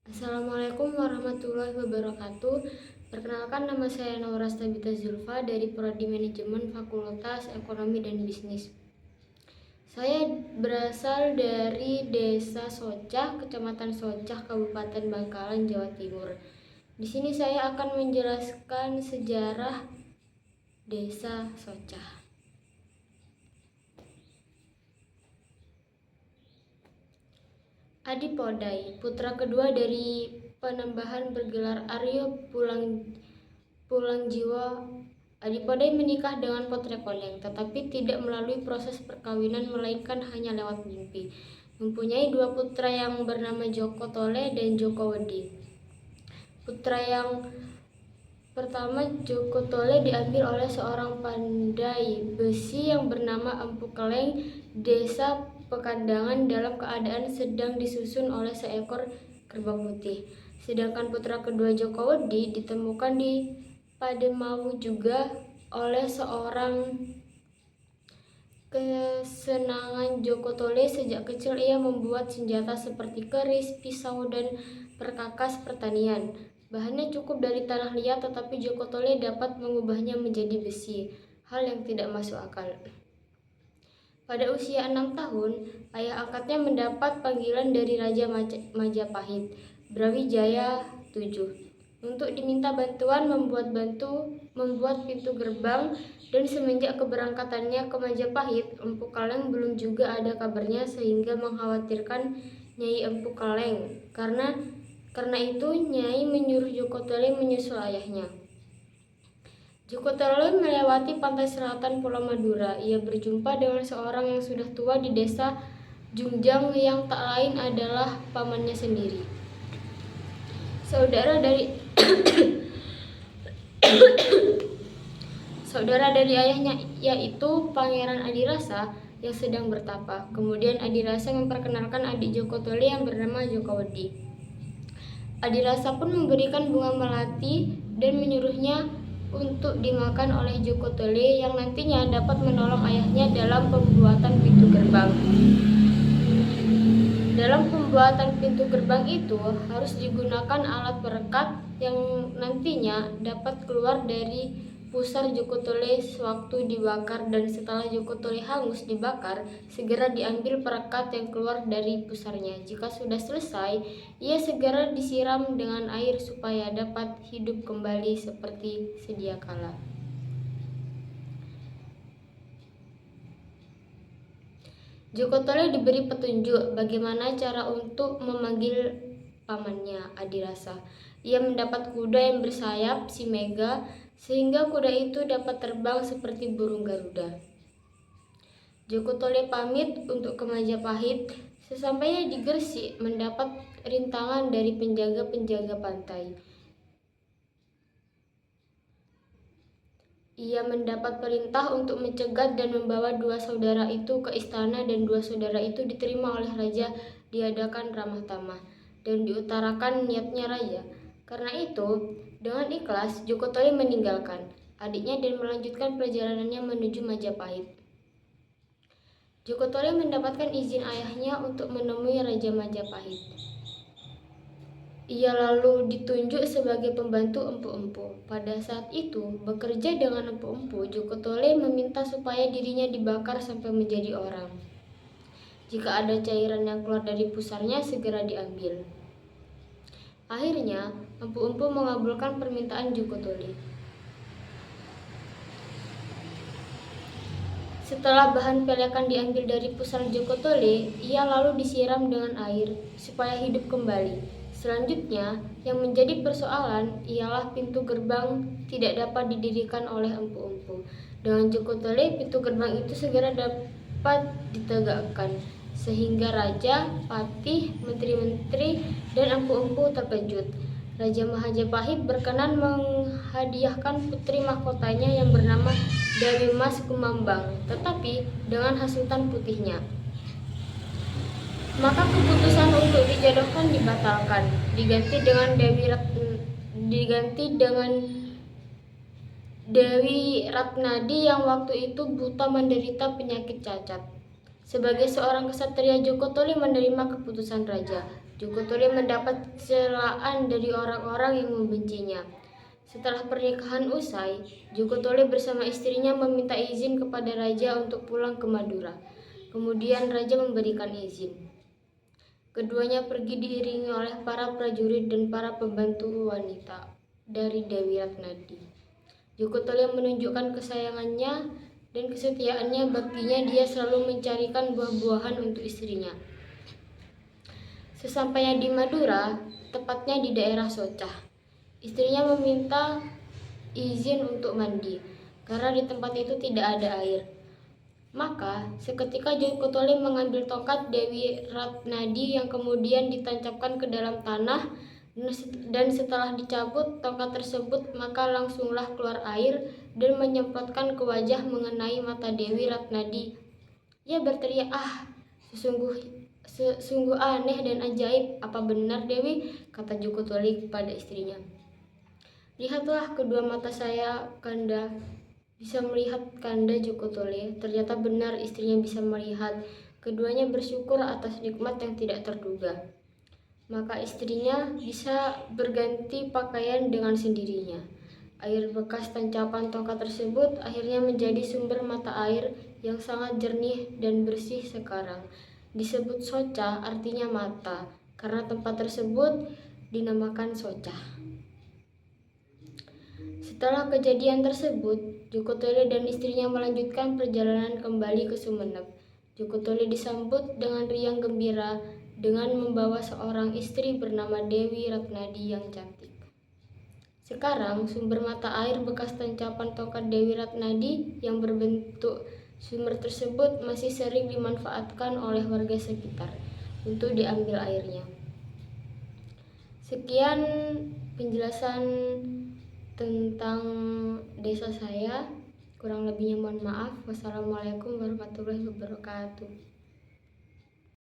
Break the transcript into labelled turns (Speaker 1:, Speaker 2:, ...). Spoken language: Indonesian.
Speaker 1: Assalamualaikum warahmatullahi wabarakatuh. Perkenalkan, nama saya Naura Stabita Zulfa dari Prodi Manajemen Fakultas Ekonomi dan Bisnis. Saya berasal dari Desa Socah, Kecamatan Socah, Kabupaten Bangkalan, Jawa Timur. Di sini saya akan menjelaskan sejarah Desa Socah. Adipodai, putra kedua dari Panembahan bergelar Aryo Pulangjiwa. Adipodai menikah dengan Potri Koneng, tetapi tidak melalui proses perkawinan melainkan hanya lewat mimpi. Mempunyai dua putra yang bernama Joko Tole dan Joko Wedi. Putra yang pertama, Joko Tole, diambil oleh seorang pandai besi yang bernama Empu Keleng, Desa Pekandangan, dalam keadaan sedang disusun oleh seekor kerbau putih. Sedangkan putra kedua, Joko Wedi, ditemukan di Pademau juga oleh seorang. Kesenangan Joko Tole sejak kecil ia membuat senjata seperti keris, pisau, dan perkakas pertanian. Bahannya cukup dari tanah liat, tetapi Joko Tole dapat mengubahnya menjadi besi, hal yang tidak masuk akal. Pada usia 6 tahun, ayah angkatnya mendapat panggilan dari Raja Majapahit, Brawijaya VII, untuk diminta bantuan membuat pintu gerbang, dan semenjak keberangkatannya ke Majapahit, Empu Kaleng belum juga ada kabarnya, sehingga mengkhawatirkan Nyai Empu Kaleng. Karena itu Nyai menyuruh Joko Tole menyusul ayahnya. Joko Tole melewati pantai selatan Pulau Madura. Ia berjumpa dengan seorang yang sudah tua di desa Jungjang yang tak lain adalah pamannya sendiri. Saudara dari ayahnya, yaitu Pangeran Adirasa yang sedang bertapa. Kemudian Adirasa memperkenalkan adik Joko Tole yang bernama Joko Wedi. Adirasa pun memberikan bunga melati dan menyuruhnya untuk dimakan oleh Joko Tole yang nantinya dapat menolong ayahnya dalam pembuatan pintu gerbang. Dalam pembuatan pintu gerbang itu harus digunakan alat perekat yang nantinya dapat keluar dari pusar Joko Tole sewaktu dibakar, dan setelah Joko Tole hangus dibakar, segera diambil perekat yang keluar dari pusarnya. Jika sudah selesai, ia segera disiram dengan air supaya dapat hidup kembali seperti sedia kala. Joko Tole diberi petunjuk bagaimana cara untuk memanggil pamannya, Adirasa. Ia mendapat kuda yang bersayap, si Mega, sehingga kuda itu dapat terbang seperti burung Garuda. Joko Tole pamit untuk ke Majapahit. Sesampainya di Gresik, mendapat rintangan dari penjaga-penjaga pantai. Ia mendapat perintah untuk mencegat dan membawa dua saudara itu ke istana, dan dua saudara itu diterima oleh raja, diadakan ramah tamah, dan diutarakan niatnya raja. Karena itu, dengan ikhlas Joko Tole meninggalkan adiknya dan melanjutkan perjalanannya menuju Majapahit. Joko Tole mendapatkan izin ayahnya untuk menemui Raja Majapahit. Ia lalu ditunjuk sebagai pembantu empu-empu. Pada saat itu, bekerja dengan empu-empu, Joko Tole meminta supaya dirinya dibakar sampai menjadi orang. Jika ada cairan yang keluar dari pusarnya, segera diambil. Akhirnya, empu-empu mengabulkan permintaan Joko Tole. Setelah bahan pelekan diambil dari pusar Joko Tole, ia lalu disiram dengan air supaya hidup kembali. Selanjutnya, yang menjadi persoalan ialah pintu gerbang tidak dapat didirikan oleh empu-empu. Dengan Joko Tole, pintu gerbang itu segera dapat ditegakkan, sehingga raja, patih, menteri-menteri, dan empu-empu terkejut. Raja Majapahit berkenan menghadiahkan putri mahkotanya yang bernama Dewi Mas Kumambang, tetapi dengan hasutan putihnya. Maka keputusan untuk dijodohkan dibatalkan, diganti dengan Dewi Ratnadi yang waktu itu buta menderita penyakit cacat. Sebagai seorang kesatria, Joko Tole menerima keputusan raja. Joko Tole mendapat celaan dari orang-orang yang membencinya. Setelah pernikahan usai, Joko Tole bersama istrinya meminta izin kepada raja untuk pulang ke Madura. Kemudian raja memberikan izin. Keduanya pergi diiringi oleh para prajurit dan para pembantu wanita dari Dewi Ratnadi. Joko Tole menunjukkan kesayangannya dan kesetiaannya baginya. Dia selalu mencarikan buah-buahan untuk istrinya. Sesampainya di Madura, tepatnya di daerah Socah, istrinya meminta izin untuk mandi karena di tempat itu tidak ada air. Maka seketika Joko Tole mengambil tongkat Dewi Ratnadi yang kemudian ditancapkan ke dalam tanah, dan setelah dicabut tongkat tersebut maka langsunglah keluar air dan menyemprotkan ke wajah mengenai mata Dewi Ratnadi. Ia berteriak, sungguh aneh dan ajaib. Apa benar Dewi? Kata Joko Tole kepada istrinya. Lihatlah kedua mata saya, Kanda. Bisa melihat, Kanda, Joko Tole. Ternyata benar istrinya bisa melihat. Keduanya bersyukur atas nikmat yang tidak terduga. Maka istrinya bisa berganti pakaian dengan sendirinya. Air bekas tancapan tongkat tersebut akhirnya menjadi sumber mata air yang sangat jernih dan bersih sekarang. Disebut Soca artinya mata, karena tempat tersebut dinamakan Soca. Setelah kejadian tersebut, Joko Tole dan istrinya melanjutkan perjalanan kembali ke Sumeneb. Joko Tole disambut dengan riang gembira dengan membawa seorang istri bernama Dewi Ratnadi yang cantik. Sekarang, sumber mata air bekas tancapan tongkat Dewi Ratnadi yang berbentuk sumber tersebut masih sering dimanfaatkan oleh warga sekitar untuk diambil airnya. Sekian penjelasan tentang desa saya. Kurang lebihnya mohon maaf. Wassalamualaikum warahmatullahi wabarakatuh.